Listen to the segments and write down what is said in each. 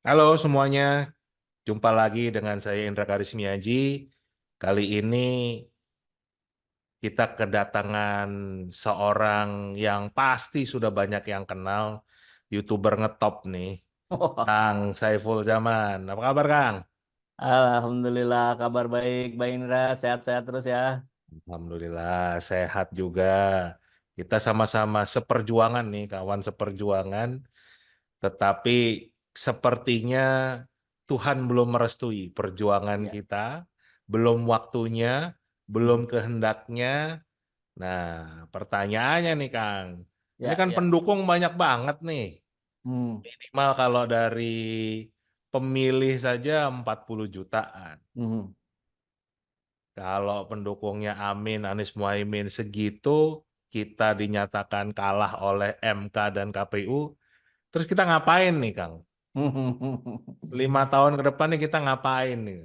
Halo semuanya, jumpa lagi dengan saya Indra Karismiaji. Kali ini kita kedatangan seorang yang pasti sudah banyak yang kenal, YouTuber ngetop nih, Kang Saiful Zaman. Apa kabar Kang? Alhamdulillah kabar baik, Bang Indra, sehat-sehat terus ya. Alhamdulillah sehat juga. Kita sama-sama seperjuangan nih, kawan seperjuangan. Tetapi sepertinya Tuhan belum merestui perjuangan Ya, kita, belum waktunya, belum mhm. kehendaknya. Nah, pertanyaannya nih Kang, ini Ya, kan ya. pendukung banyak banget nih. Hmm, Minimal kalau dari pemilih saja 40 jutaan. mhm. Kalau pendukungnya Amin, Anies Muhaimin segitu, kita dinyatakan kalah oleh MK dan KPU. Terus kita ngapain nih Kang? 5 tahun ke depan nih kita ngapain nih?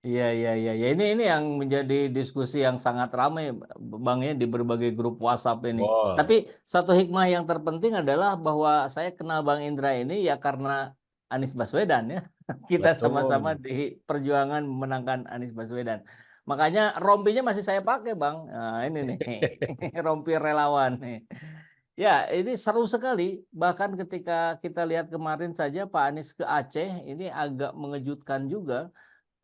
Iya, iya, iya, ya. Ini yang menjadi diskusi yang sangat ramai, Bang ya, di berbagai grup WhatsApp ini. Tapi Wow, satu hikmah yang terpenting adalah bahwa saya kenal Bang Indra ini ya karena Anies Baswedan ya. Kita sama-sama betul. di perjuangan memenangkan Anies Baswedan. Makanya rompinya masih saya pakai, Bang. Nah, ini nih, rompi relawan nih. Ya, ini seru sekali. Bahkan ketika kita lihat kemarin saja Pak Anies ke Aceh, ini agak mengejutkan juga.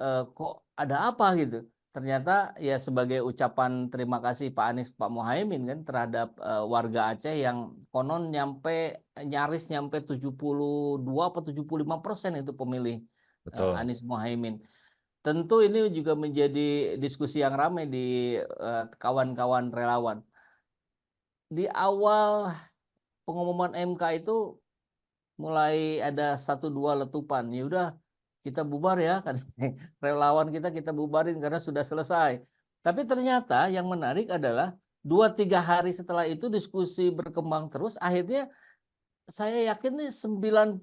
Kok ada apa gitu. Ternyata ya sebagai ucapan terima kasih Pak Anies Pak Muhaimin kan terhadap warga Aceh yang konon nyaris nyampe 72 atau 75% itu pemilih Betul. Anies Muhaimin. Tentu ini juga menjadi diskusi yang ramai di kawan-kawan relawan. Di awal pengumuman MK itu mulai ada satu dua letupan. Ya udah kita bubar ya, kan relawan kita bubarin karena sudah selesai. Tapi ternyata yang menarik adalah 2-3 hari setelah itu diskusi berkembang terus. Akhirnya saya yakin nih 99%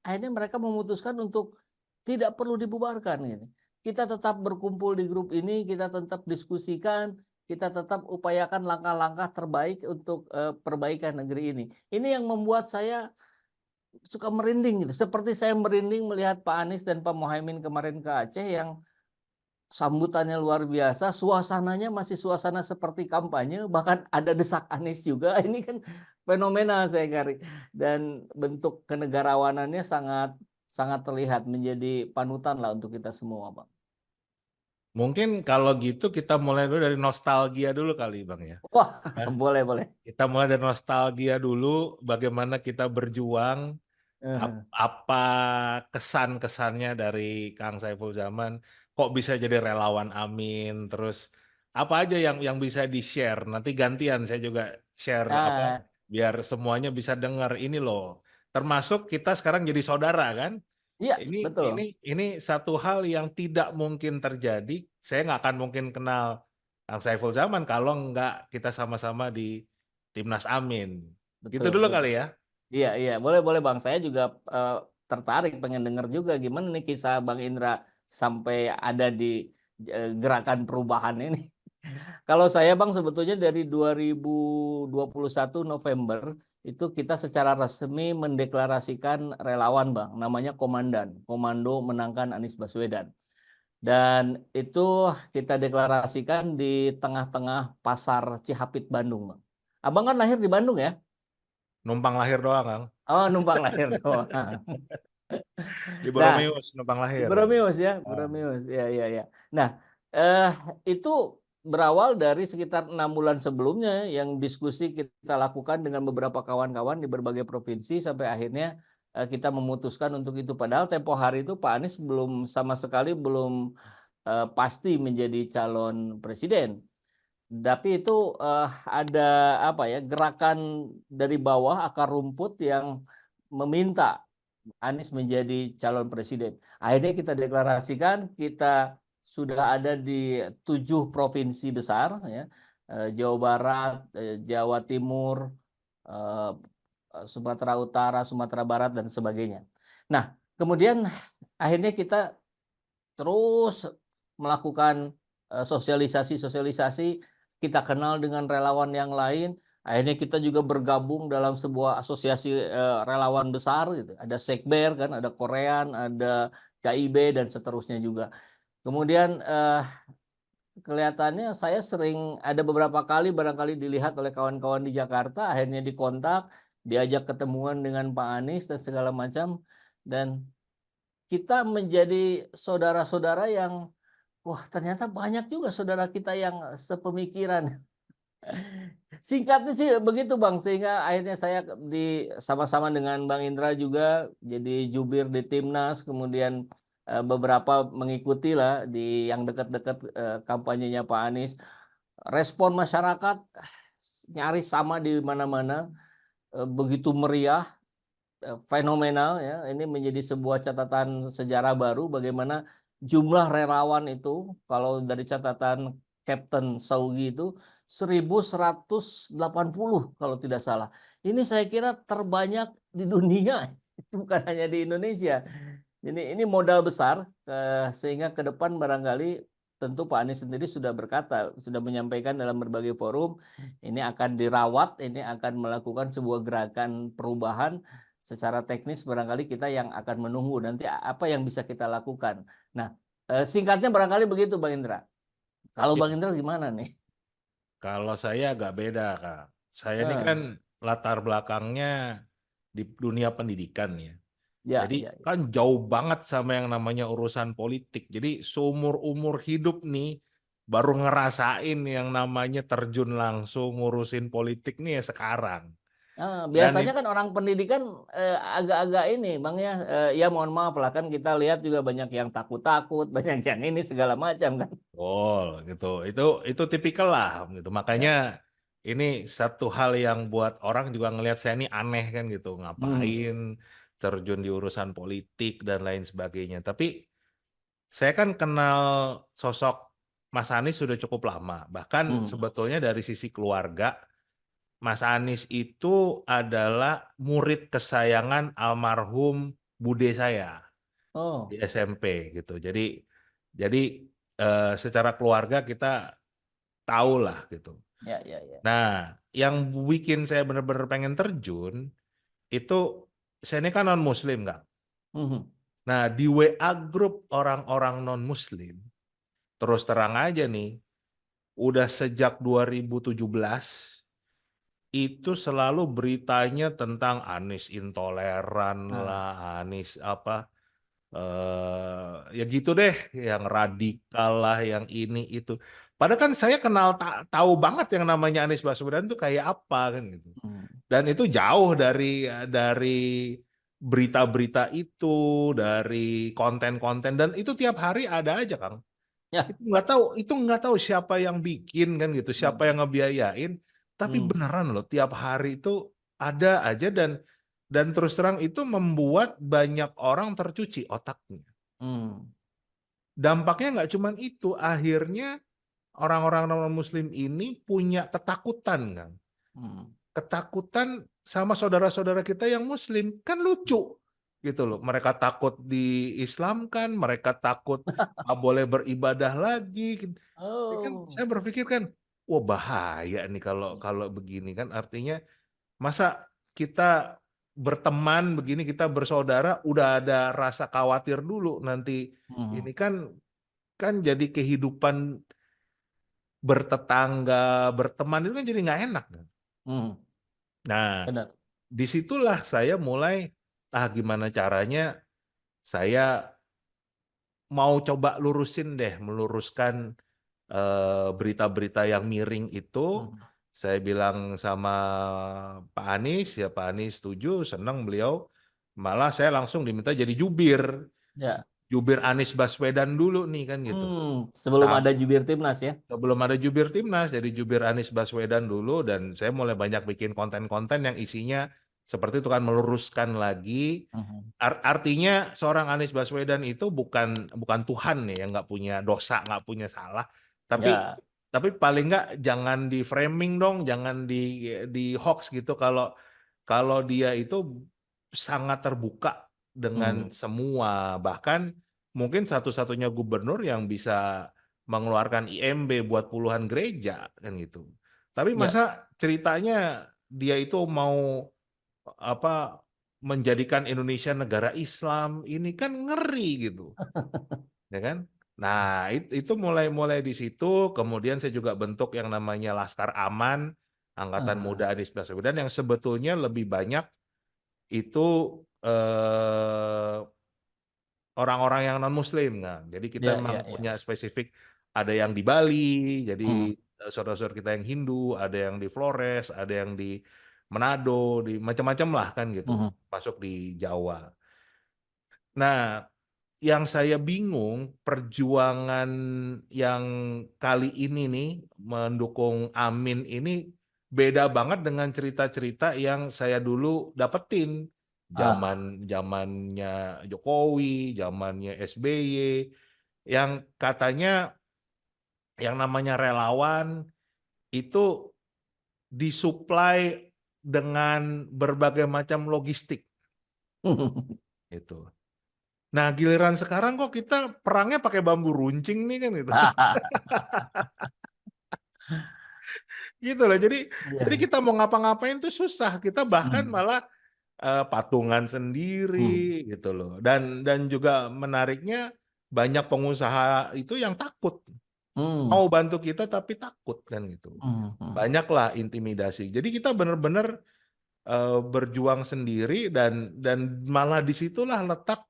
akhirnya mereka memutuskan untuk tidak perlu dibubarkan gitu. Kita tetap berkumpul di grup ini, kita tetap diskusikan, kita tetap upayakan langkah-langkah terbaik untuk perbaikan negeri ini. Ini yang membuat saya suka merinding gitu. Seperti saya merinding melihat Pak Anies dan Pak Muhaimin kemarin ke Aceh yang sambutannya luar biasa, suasananya masih suasana seperti kampanye, bahkan ada desak Anies juga. Ini kan fenomenal saya kira. Dan bentuk kenegarawanannya sangat sangat terlihat menjadi panutan lah untuk kita semua, Pak. Mungkin kalau gitu kita mulai dulu dari nostalgia dulu kali Bang ya. Wah, Ya, boleh boleh. kita mulai dari nostalgia dulu, bagaimana kita berjuang, apa kesan-kesannya dari Kang Saiful Zaman, kok bisa jadi relawan Amin, terus apa aja yang bisa di-share. Nanti gantian saya juga share apa Ah, biar semuanya bisa dengar ini loh. Termasuk kita sekarang jadi saudara kan? iya, Ini betul. ini ini satu hal yang tidak mungkin terjadi. Saya nggak akan mungkin kenal Kang Saiful Zaman kalau nggak kita sama-sama di Timnas Amin. Gitu Betul, dulu kali betul. ya. Iya, iya, boleh, boleh Bang. Saya juga eh, tertarik pengen denger juga gimana nih kisah Bang Indra sampai ada di gerakan perubahan ini. Kalau saya Bang sebetulnya dari 2021 November itu kita secara resmi mendeklarasikan relawan Bang, namanya Komandan, Komando Menangkan Anies Baswedan. Dan itu kita deklarasikan di tengah-tengah pasar Cihapit Bandung Bang. Abang kan lahir di Bandung ya? Numpang lahir doang, Kang. Oh, numpang lahir doang. Di Nah, Boromeus, numpang lahir. Bromius ya, Ah. Bromius, ya, ya, ya. Nah, eh, itu berawal dari sekitar 6 bulan sebelumnya yang diskusi kita lakukan dengan beberapa kawan-kawan di berbagai provinsi sampai akhirnya kita memutuskan untuk itu. Padahal tempo hari itu Pak Anies belum sama sekali belum pasti menjadi calon presiden. Tapi itu ada apa ya gerakan dari bawah akar rumput yang meminta Anies menjadi calon presiden. Akhirnya kita deklarasikan, kita sudah ada di 7 provinsi besar, ya, Jawa Barat, Jawa Timur, eh, Sumatera Utara, Sumatera Barat, dan sebagainya. Nah, kemudian akhirnya kita terus melakukan sosialisasi-sosialisasi, kita kenal dengan relawan yang lain, Akhirnya kita juga bergabung dalam sebuah asosiasi relawan besar gitu. Ada Sekber kan, ada Korean, ada KIB dan seterusnya juga. Kemudian kelihatannya saya sering ada beberapa kali barangkali dilihat oleh kawan-kawan di Jakarta, akhirnya dikontak, diajak ketemuan dengan Pak Anies dan segala macam, dan kita menjadi saudara-saudara yang, wah ternyata banyak juga saudara kita yang sepemikiran. Singkatnya sih begitu Bang, sehingga akhirnya saya sama-sama dengan Bang Indra juga jadi jubir di Timnas, kemudian beberapa mengikuti lah di yang dekat-dekat kampanyenya Pak Anies. Respon masyarakat nyaris sama di mana-mana, begitu meriah, fenomenal ya. Ini menjadi sebuah catatan sejarah baru bagaimana jumlah relawan itu kalau dari catatan Captain Saugi itu 1.180 kalau tidak salah. Ini saya kira terbanyak di dunia, itu bukan hanya di Indonesia. Ini modal besar, sehingga ke depan barangkali tentu Pak Anies sendiri sudah berkata, sudah menyampaikan dalam berbagai forum, ini akan dirawat, ini akan melakukan sebuah gerakan perubahan secara teknis, barangkali kita yang akan menunggu nanti apa yang bisa kita lakukan. Nah, singkatnya barangkali begitu Bang Indra. Kalau Ya, Bang Indra gimana nih? kalau saya agak beda, Kak. Saya ini Eh, kan latar belakangnya di dunia pendidikan ya. ya, Jadi ya, ya. kan jauh banget sama yang namanya urusan politik. Jadi seumur-umur hidup nih baru ngerasain yang namanya terjun langsung ngurusin politik nih ya sekarang. Dan Biasanya kan orang pendidikan agak-agak ini, Bang ya. Ya mohon maaf lah kan kita lihat juga banyak yang takut-takut, banyak yang ini segala macam kan. betul gitu. Itu tipikal lah gitu. Makanya Ya. ini satu hal yang buat orang juga ngelihat saya ini aneh kan gitu. Hmm. Ngapain terjun di urusan politik dan lain sebagainya. Tapi saya kan kenal sosok Mas Anies sudah cukup lama. Bahkan Hmm. sebetulnya dari sisi keluarga, Mas Anies itu adalah murid kesayangan almarhum bude saya di Oh, SMP gitu. Jadi secara keluarga kita tahu lah gitu. ya, ya, ya. Nah, yang bikin saya benar-benar pengen terjun itu saya ini kan non Muslim nggak. Hmm. Nah, di WA grup orang-orang non Muslim, terus terang aja nih, udah sejak 2017 itu selalu beritanya tentang Anies intoleran Nah, lah, Anies apa ya gitu deh, yang radikal lah, yang ini itu. Padahal kan saya kenal tahu banget yang namanya Anies Baswedan tuh kayak apa kan gitu. hmm. Dan itu jauh dari berita-berita itu, dari konten-konten dan itu tiap hari ada aja, Kang. Ya. Itu nggak tahu siapa yang bikin kan gitu, siapa Hmm. yang ngebiayain, tapi Hmm. beneran loh tiap hari itu ada aja dan terus terang itu membuat banyak orang tercuci otaknya. Hmm. Dampaknya nggak cuma itu, akhirnya orang-orang non-Muslim ini punya ketakutan kan, Hmm. ketakutan sama saudara-saudara kita yang Muslim kan lucu gitu loh. Mereka takut diislamkan, mereka takut nggak boleh beribadah lagi. Saya Oh. berpikir kan, wah bahaya nih kalau kalau begini kan artinya masa kita berteman begini kita bersaudara udah ada rasa khawatir dulu nanti Hmm. ini kan kan jadi kehidupan bertetangga berteman itu kan jadi nggak enak kan. Hmm. Nah Benar. disitulah saya mulai gimana caranya saya mau coba lurusin deh meluruskan berita-berita yang miring itu. Hmm. Saya bilang sama Pak Anies, ya Pak Anies setuju, senang beliau. Malah saya langsung diminta jadi jubir, Ya. jubir Anies Baswedan dulu nih kan gitu. Sebelum Nah, ada jubir timnas ya. sebelum ada jubir timnas, jadi jubir Anies Baswedan dulu dan saya mulai banyak bikin konten-konten yang isinya seperti itu kan meluruskan lagi. Hmm. Artinya seorang Anies Baswedan itu bukan bukan Tuhan nih yang nggak punya dosa, nggak punya salah, tapi Ya. paling nggak jangan di framing dong, jangan di hoax gitu kalau kalau dia itu sangat terbuka dengan Hmm. semua, bahkan mungkin satu-satunya gubernur yang bisa mengeluarkan IMB buat puluhan gereja kan gitu. Tapi Ya. masa ceritanya dia itu mau apa menjadikan Indonesia negara Islam, ini kan ngeri gitu, ya kan? Nah, itu mulai di situ, kemudian saya juga bentuk yang namanya Laskar Aman, Angkatan Ah, Muda Anies Baswedan, yang sebetulnya lebih banyak itu orang-orang yang non-Muslim kan. Jadi kita ya, memang ya, ya. punya spesifik, ada yang di Bali, jadi Hmm, saudara-saudara kita yang Hindu, ada yang di Flores, ada yang di Manado, di macam-macam lah kan gitu, hmm, masuk di Jawa. Nah, yang saya bingung perjuangan yang kali ini nih mendukung Amin ini beda banget dengan cerita-cerita yang saya dulu dapetin ah, zamannya Jokowi, zamannya SBY, yang katanya yang namanya relawan itu disuplai dengan berbagai macam logistik itu. Nah, giliran sekarang kok kita perangnya pakai bambu runcing nih kan gitu. Gitu loh. Jadi Iya. kita mau ngapa-ngapain tuh susah. Kita bahkan Hmm, malah patungan sendiri hmm, gitu loh. Dan juga menariknya banyak pengusaha itu yang takut. hmm, Mau bantu kita tapi takut kan gitu. hmm, hmm, Banyaklah intimidasi. Jadi kita benar-benar berjuang sendiri dan malah disitulah letak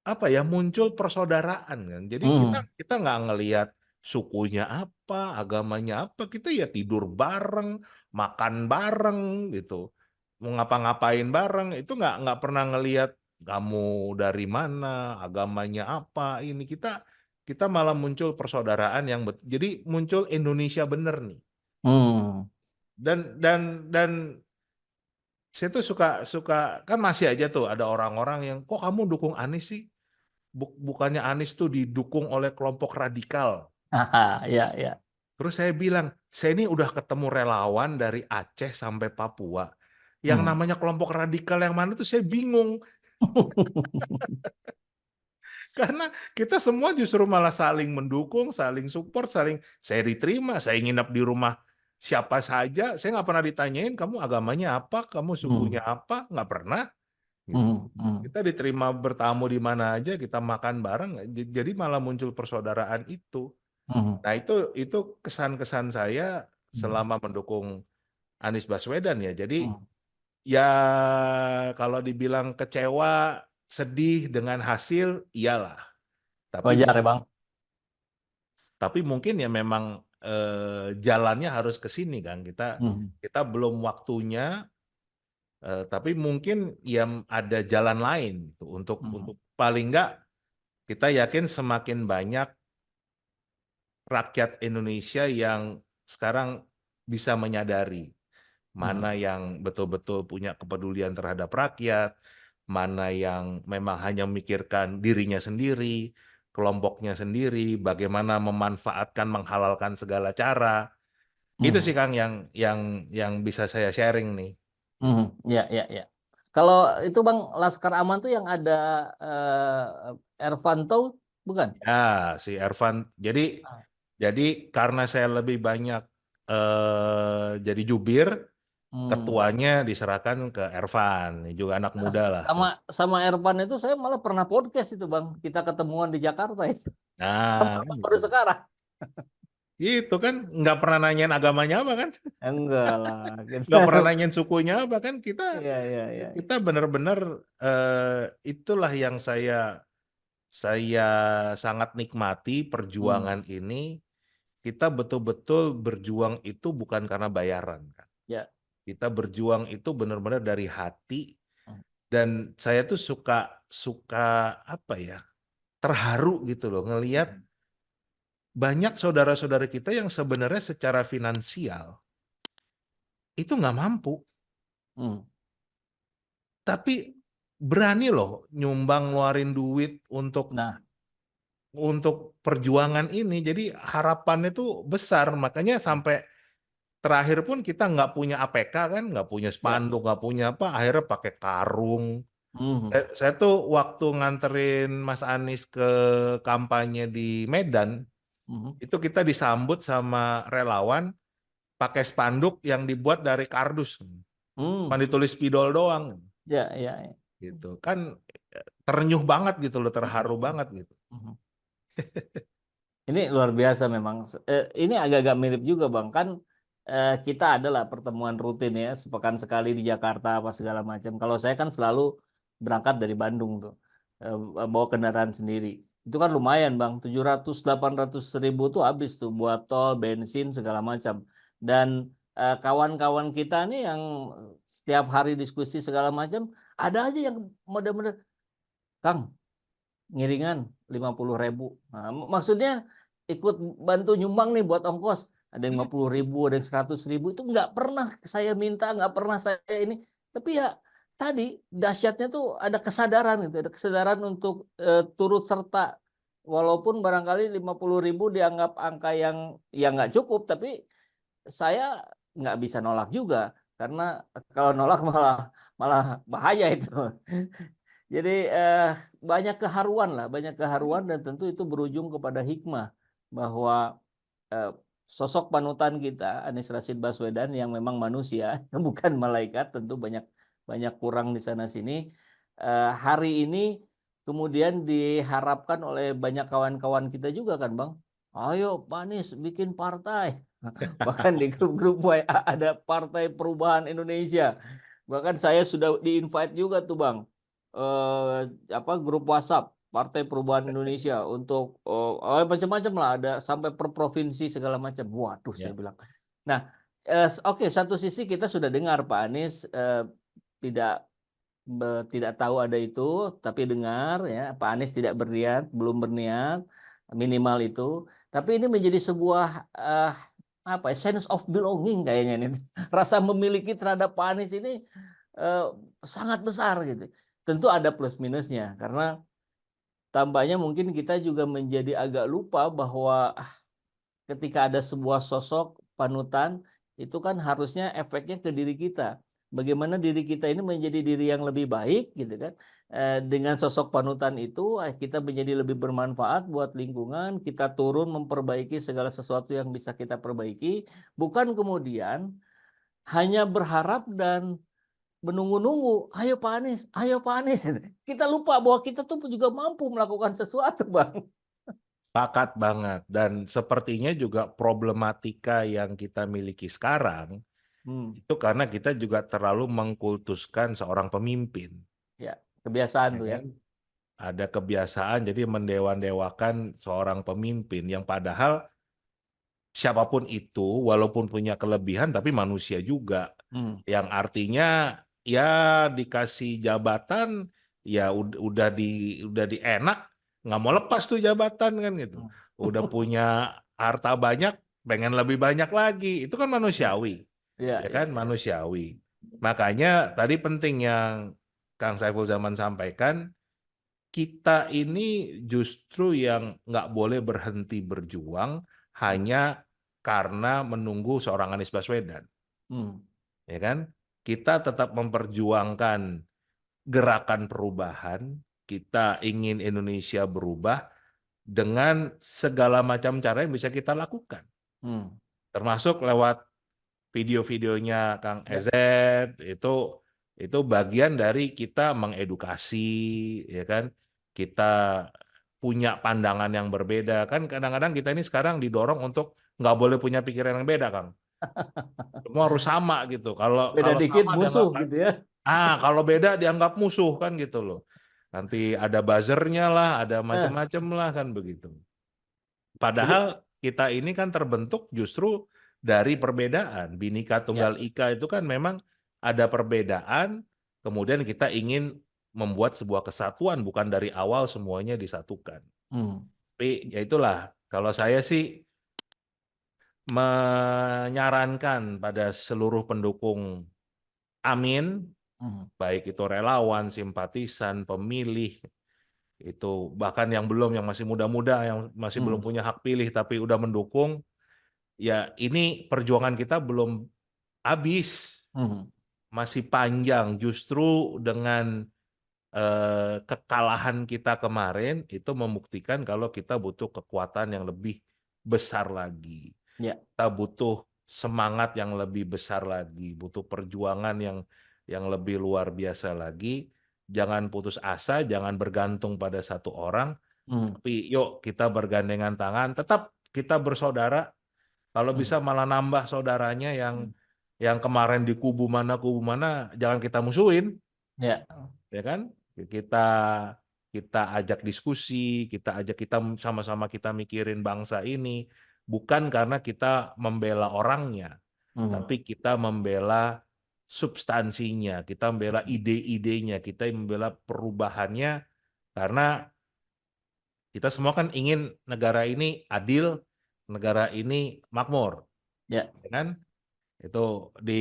apa ya muncul persaudaraan kan. Jadi kita hmm, kita nggak ngelihat sukunya apa, agamanya apa, kita ya tidur bareng, makan bareng gitu, mau ngapa-ngapain bareng itu nggak pernah ngelihat kamu dari mana, agamanya apa. Ini kita malah muncul persaudaraan yang jadi muncul Indonesia bener nih. hmm. Dan saya tuh suka suka kan masih aja tuh ada orang-orang yang kok kamu dukung Anies sih? Bukannya Anies tuh didukung oleh kelompok radikal. Ya, ya. Terus saya bilang, saya ini udah ketemu relawan dari Aceh sampai Papua. Yang Hmm. namanya kelompok radikal yang mana tuh saya bingung. Karena kita semua justru malah saling mendukung, saling support, saya diterima, saya nginep di rumah siapa saja. Saya nggak pernah ditanyain kamu agamanya apa, kamu sukunya Hmm, apa, nggak pernah. Gitu. hmm, hmm, Kita diterima bertamu di mana aja, kita makan bareng. Jadi malah muncul persaudaraan itu. hmm, Nah, itu kesan-kesan saya hmm, selama mendukung Anies Baswedan ya. Jadi hmm. ya kalau dibilang kecewa, sedih dengan hasil, iyalah. Tapi Wajar ya, Bang. tapi mungkin ya memang jalannya harus ke sini kan. Kita Hmm, kita belum waktunya, tapi mungkin ya ada jalan lain gitu hmm, untuk paling enggak kita yakin semakin banyak rakyat Indonesia yang sekarang bisa menyadari hmm, mana yang betul-betul punya kepedulian terhadap rakyat, mana yang memang hanya memikirkan dirinya sendiri, kelompoknya sendiri, bagaimana memanfaatkan, menghalalkan segala cara. Itu sih hmm, Kang yang bisa saya sharing nih. hmm. Ya, ya, ya. Kalau itu Bang Laskar Aman tuh yang ada Ervanto, bukan? Ya, si Ervan. Jadi karena saya lebih banyak jadi jubir, Hmm. ketuanya diserahkan ke Ervan, ini juga anak muda lah. Sama sama Ervan itu saya malah pernah podcast itu Bang. Kita ketemuan di Jakarta itu. Nah, kan Baru gitu. sekarang. Itu kan nggak pernah nanyain agamanya apa kan, Enggak lah. nggak pernah nanyain sukunya apa kan. Kita Iya, iya, iya. kita benar-benar itulah yang saya sangat nikmati Hmm. perjuangan ini. Kita betul-betul berjuang itu bukan karena bayaran kan. Ya. Kita berjuang itu benar-benar dari hati Hmm. dan saya tuh suka suka apa ya terharu gitu loh ngelihat Hmm. banyak saudara-saudara kita yang sebenarnya secara finansial itu nggak mampu, Hmm. tapi berani loh nyumbang ngeluarin duit Nah. untuk perjuangan ini. Jadi harapannya tuh besar, makanya Hmm. sampai terakhir pun kita nggak punya APK kan, nggak punya Ya. spanduk, nggak punya apa, akhirnya pakai karung. Hmm. Saya tuh waktu nganterin Mas Anies ke kampanye di Medan, Hmm. itu kita disambut sama relawan pakai spanduk yang dibuat dari kardus, cuma Hmm. ditulis spidol doang, Ya, ya, ya. gitu kan, terenyuh banget gitu loh, terharu Mhm. banget gitu. Mhm. Ini luar biasa memang. Ini agak-agak mirip juga Bang. Kan kita adalah pertemuan rutin ya, sepekan sekali di Jakarta apa segala macam. Kalau saya kan selalu berangkat dari Bandung tuh, bawa kendaraan sendiri. Itu kan lumayan Bang, 700-800 ribu tuh habis tuh buat tol, bensin segala macam. Dan kawan-kawan kita nih yang setiap hari diskusi segala macam, ada aja yang model-model, Kang, ngiringan 50 ribu. Nah, maksudnya ikut bantu nyumbang nih buat ongkos. Ada yang 50 ribu, ada yang 100 ribu. Itu nggak pernah saya minta, nggak pernah saya ini. Tapi ya tadi dahsyatnya tuh ada kesadaran gitu, ada kesadaran untuk turut serta. Walaupun barangkali 50 ribu dianggap angka yang nggak cukup, tapi saya nggak bisa nolak juga karena kalau nolak malah malah bahaya itu. Jadi banyak keharuan lah, banyak keharuan dan tentu itu berujung kepada hikmah bahwa eh, sosok panutan kita Anies Rashid Baswedan yang memang manusia bukan malaikat, tentu banyak banyak kurang di sana sini. Hari ini kemudian diharapkan oleh banyak kawan-kawan kita juga kan Bang. Ayo Pak Anies bikin partai. Bahkan di grup-grup WA ada Partai Perubahan Indonesia. Bahkan saya sudah di-invite juga tuh Bang, eh, grup WhatsApp Partai Perubahan Indonesia untuk macam-macam lah, ada sampai per provinsi segala macam. Waduh, saya Ya. bilang. Nah, oke, satu sisi kita sudah dengar Pak Anies tidak tidak tahu ada itu, tapi dengar ya Pak Anies tidak berniat, belum berniat minimal itu. Tapi ini menjadi sebuah sense of belonging kayaknya ini. Rasa memiliki terhadap Pak Anies ini eh, sangat besar gitu. Tentu ada plus minusnya karena tampaknya mungkin kita juga menjadi agak lupa bahwa ketika ada sebuah sosok panutan itu kan harusnya efeknya ke diri kita. Bagaimana diri kita ini menjadi diri yang lebih baik gitu kan. Dengan sosok panutan itu kita menjadi lebih bermanfaat buat lingkungan, kita turun memperbaiki segala sesuatu yang bisa kita perbaiki, bukan kemudian hanya berharap dan menunggu-nunggu, ayo Pak Anies, ayo Pak Anies. Kita lupa bahwa kita tuh juga mampu melakukan sesuatu, Bang. Pakat banget. Dan sepertinya juga problematika yang kita miliki sekarang Hmm, itu karena kita juga terlalu mengkultuskan seorang pemimpin, ya, kebiasaan ya tuh ya. kan? Ada kebiasaan jadi mendewa-dewakan seorang pemimpin yang padahal siapapun itu, walaupun punya kelebihan tapi manusia juga. Hmm. Yang artinya ya dikasih jabatan ya udah di enak, nggak mau lepas tuh jabatan kan gitu. Hmm. Udah punya harta banyak, pengen lebih banyak lagi. Itu kan Ya, manusiawi, ya, ya ya, kan ya. manusiawi. Makanya tadi penting yang Kang Saiful Zaman sampaikan, kita ini justru yang nggak boleh berhenti berjuang hanya karena menunggu seorang Anies Baswedan, Hmm. ya kan? Kita tetap memperjuangkan gerakan perubahan, kita ingin Indonesia berubah dengan segala macam cara yang bisa kita lakukan, Hmm. termasuk lewat video-videonya Kang Ya. EZ itu itu bagian dari kita mengedukasi, ya kan? Kita punya pandangan yang berbeda kan, kadang-kadang kita ini sekarang didorong untuk nggak boleh punya pikiran yang beda, Kang. Semua harus sama gitu. Kalau Beda kalau dikit sama dianggap musuh gitu ya. kalau beda dianggap musuh kan gitu loh. Nanti ada buzzernya lah, ada Nah, macam-macam lah kan begitu. jadi Padahal kita ini kan terbentuk justru dari perbedaan. Bhinneka ya. Tunggal Ika itu kan memang ada perbedaan, kemudian kita ingin membuat sebuah kesatuan, bukan dari awal semuanya disatukan. Hmm. Tapi ya itulah, kalau saya sih menyarankan pada seluruh pendukung Amin, Hmm. baik itu relawan, simpatisan, pemilih, itu bahkan yang belum, yang masih muda-muda, yang masih belum Hmm. punya hak pilih tapi udah mendukung, ya ini perjuangan kita belum habis, Hmm. masih panjang. Justru dengan kekalahan kita kemarin itu membuktikan kalau kita butuh kekuatan yang lebih besar lagi. Ya. Kita butuh semangat yang lebih besar lagi, butuh perjuangan yang lebih luar biasa lagi. Jangan putus asa, jangan bergantung pada satu orang, Hmm. tapi yuk kita bergandengan tangan, tetap kita bersaudara. Kalau bisa Hmm. malah nambah saudaranya yang kemarin di kubu mana, jangan kita musuhin, Ya. ya kan? Kita kita ajak diskusi, kita sama-sama kita mikirin bangsa ini, bukan karena kita membela orangnya, Hmm. tapi kita membela substansinya, kita membela ide-idenya, kita membela perubahannya, karena kita semua kan ingin negara ini adil, negara ini makmur, Ya. ya kan? Itu di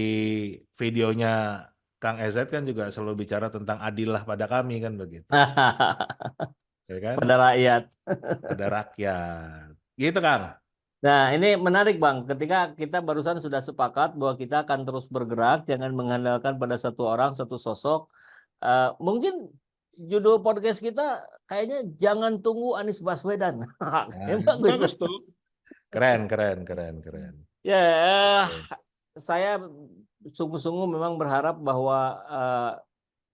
videonya Kang EZ kan juga selalu bicara tentang adillah pada kami kan begitu, ya kan? Pada rakyat. Pada rakyat. Gitu Kang. Nah, ini menarik Bang. Ketika kita barusan sudah sepakat bahwa kita akan terus bergerak, jangan mengandalkan pada satu orang, satu sosok. Mungkin judul podcast kita kayaknya jangan tunggu Anies Baswedan. Nah, Kayaknya bagus bagus tuh. tuh. Keren, keren, keren, keren. Ya, Oke. saya sungguh-sungguh memang berharap bahwa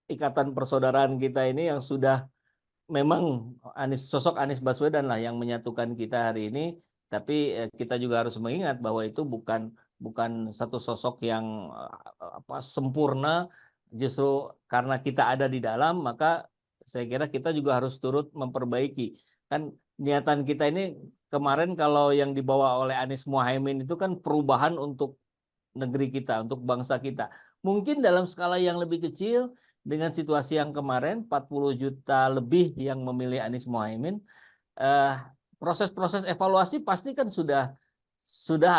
ikatan persaudaraan kita ini yang sudah memang sosok Anies Baswedan lah yang menyatukan kita hari ini, tapi kita juga harus mengingat bahwa itu bukan bukan satu sosok yang sempurna. Justru karena kita ada di dalam, maka saya kira kita juga harus turut memperbaiki. Kan niatan kita ini kemarin kalau yang dibawa oleh Anies Muhaimin itu kan perubahan untuk negeri kita, untuk bangsa kita. Mungkin dalam skala yang lebih kecil, dengan situasi yang kemarin 40 juta lebih yang memilih Anies Muhaimin, eh, proses-proses evaluasi pasti kan sudah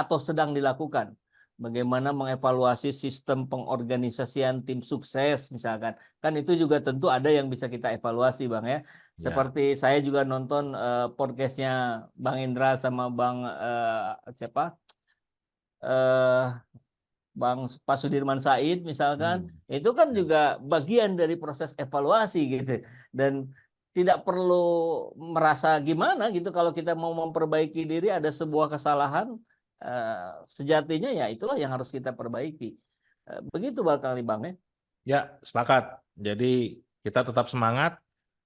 atau sedang dilakukan. Bagaimana mengevaluasi sistem pengorganisasian tim sukses misalkan. Kan itu juga tentu ada yang bisa kita evaluasi Bang ya. Ya, Seperti saya juga nonton podcastnya Bang Indra sama Bang siapa? Eh, Bang Pak Sudirman Said misalkan, hmm, itu kan ya, juga bagian dari proses evaluasi gitu. Dan tidak perlu merasa gimana gitu kalau kita mau memperbaiki diri ada sebuah kesalahan, sejatinya ya itulah yang harus kita perbaiki. Begitu barangkali Bang ya. ya, sepakat. Jadi kita tetap semangat,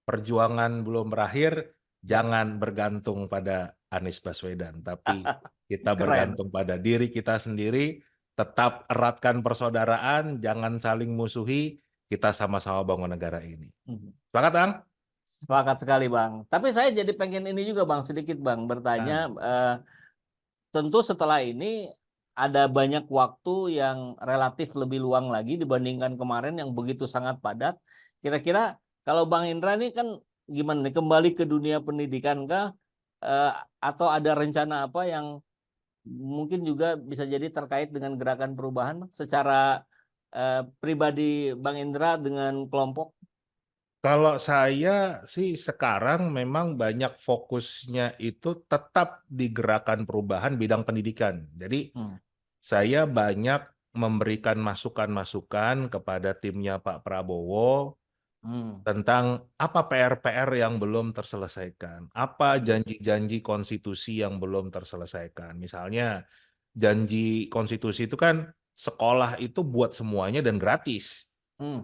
perjuangan belum berakhir, Ya, jangan bergantung pada Anies Baswedan, tapi kita keren. bergantung pada diri kita sendiri, tetap eratkan persaudaraan, jangan saling musuhi, kita sama-sama bangun negara ini. Mhm. Sepakat, Kang? Sepakat sekali Bang. Tapi saya jadi pengen ini juga Bang, sedikit Bang bertanya. Nah, Tentu setelah ini ada banyak waktu yang relatif lebih luang lagi dibandingkan kemarin yang begitu sangat padat. Kira-kira kalau Bang Indra nih kan gimana nih, kembali ke dunia pendidikan kah? Eh, atau ada rencana apa yang mungkin juga bisa jadi terkait dengan gerakan perubahan secara pribadi Bang Indra dengan kelompok? kalau saya sih sekarang memang banyak fokusnya itu tetap di gerakan perubahan bidang pendidikan. Jadi Hmm. saya banyak memberikan masukan-masukan kepada timnya Pak Prabowo Hmm. tentang apa PR-PR yang belum terselesaikan, apa Hmm. janji-janji konstitusi yang belum terselesaikan. Misalnya janji konstitusi itu kan sekolah itu buat semuanya dan gratis. Hmm.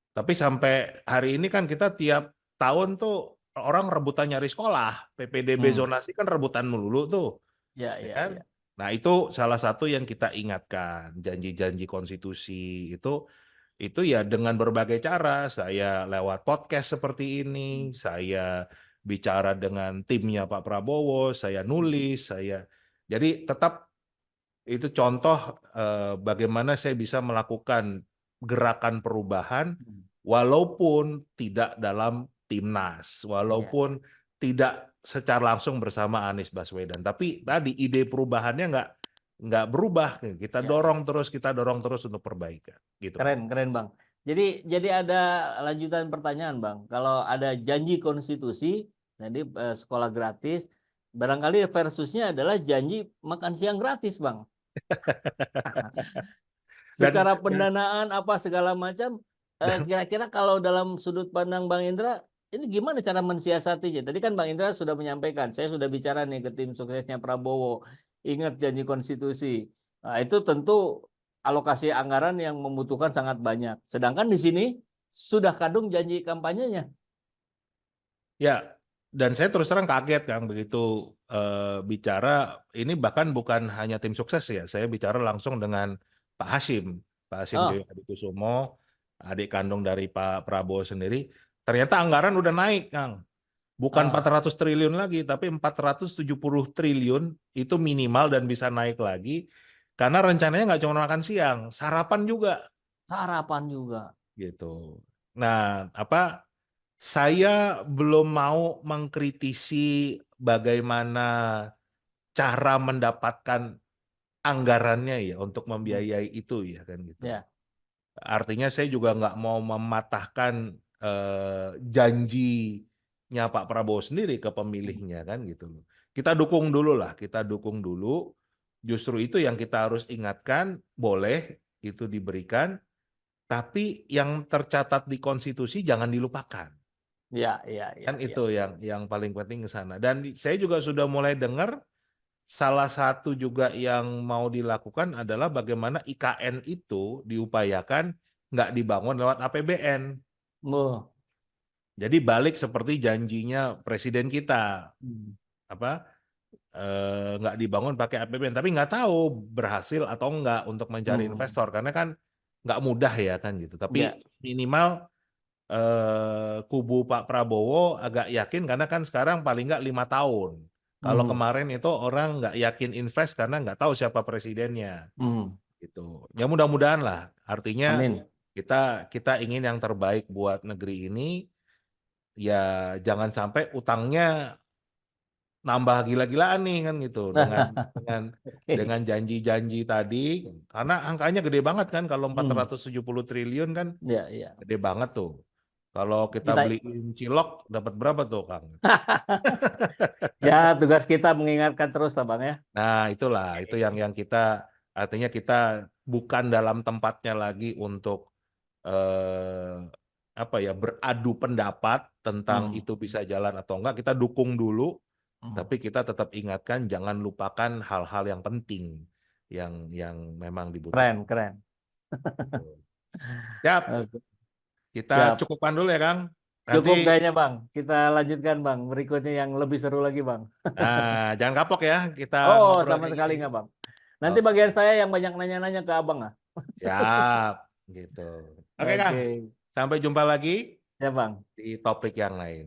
Tapi sampai hari ini kan kita tiap tahun tuh orang rebutan nyari sekolah. PPDB Hmm. zonasi kan rebutan melulu tuh, Ya, ya ya, kan? ya. Nah, itu salah satu yang kita ingatkan, janji-janji konstitusi itu ya dengan berbagai cara. Saya lewat podcast seperti ini, saya bicara dengan timnya Pak Prabowo, saya nulis, jadi tetap itu contoh bagaimana saya bisa melakukan gerakan perubahan Hmm. walaupun tidak dalam timnas, Ya, walaupun tidak secara langsung bersama Anies Baswedan. Tapi tadi ide perubahannya nggak berubah. ya, ya. Kita dorong terus untuk perbaikan. Gitu, Kang. Keren, keren Bang. Jadi ada lanjutan pertanyaan Bang. Kalau ada janji konstitusi, tadi sekolah gratis, barangkali versusnya adalah janji makan siang gratis Bang. Dan, Secara dan, pendanaan apa segala macam, dan kira-kira kalau dalam sudut pandang Bang Indra, ini gimana cara mensiasatinya? Tadi kan Bang Indra sudah menyampaikan, saya sudah bicara nih ke tim suksesnya Prabowo, ingat janji konstitusi. Nah, itu tentu alokasi anggaran yang membutuhkan sangat banyak. Sedangkan di sini sudah kadung janji kampanyenya. Ya, dan saya terus terang kaget Kang begitu bicara ini bahkan bukan hanya tim sukses ya, saya bicara langsung dengan Pak Hashim Joyo Oh, Hadikusumo, adik kandung dari Pak Prabowo sendiri. Ternyata anggaran udah naik Kang, bukan ah, 400 triliun lagi, tapi 470 triliun itu minimal dan bisa naik lagi, karena rencananya nggak cuma makan siang, sarapan juga harapan juga. gitu. Nah, apa? Saya belum mau mengkritisi bagaimana cara mendapatkan anggarannya ya untuk Hmm, membiayai itu ya kan gitu. ya, Artinya saya juga nggak mau mematahkan janjinya Pak Prabowo sendiri ke pemilihnya kan gitu loh. Kita dukung dulu lah, kita dukung dulu. Justru itu yang kita harus ingatkan, boleh itu diberikan, tapi yang tercatat di konstitusi jangan dilupakan. ya, ya, Kan ya, itu ya. yang paling penting ke sana. Dan saya juga sudah mulai dengar salah satu juga yang mau dilakukan adalah bagaimana IKN itu diupayakan nggak dibangun lewat APBN. Oh, Jadi balik seperti janjinya presiden kita, hmm, apa nggak dibangun pakai APBN. Tapi nggak tahu berhasil atau nggak untuk mencari hmm, investor karena kan nggak mudah ya kan gitu. Tapi ya, minimal kubu Pak Prabowo agak yakin karena kan sekarang paling nggak 5 tahun. Kalau hmm, kemarin itu orang nggak yakin invest karena nggak tahu siapa presidennya, hmm. gitu. Ya mudah-mudahan lah. Artinya Amin. kita kita ingin yang terbaik buat negeri ini. Ya jangan sampai utangnya nambah gila-gilaan nih kan gitu dengan Oke. dengan janji-janji tadi karena angkanya gede banget kan kalau Hmm, 470 triliun kan ya, ya. gede banget tuh. Kalau kita Kita beliin cilok dapat berapa tuh, Kang? ya tugas kita mengingatkan terus lah Bang ya. Nah, itulah itu yang kita artinya kita bukan dalam tempatnya lagi untuk eh, apa ya beradu pendapat tentang Hmm, itu bisa jalan atau enggak. Kita dukung dulu, hmm. tapi kita tetap ingatkan jangan lupakan hal-hal yang penting yang memang dibutuhkan. Keren, keren. Gitu. Siap, Oke. kita Siap. cukupkan dulu ya, Kang. Nanti Cukup kayaknya Bang. Kita lanjutkan Bang. Berikutnya yang lebih seru lagi Bang. jangan kapok ya, kita Oh, ngobrol sama kayak sekali gini. nggak Bang. Nanti Oke. bagian saya yang banyak nanya-nanya ke Abang ah. Siap, gitu. Oke, Kang. Oke. Sampai jumpa lagi Ya Bang. di topik yang lain.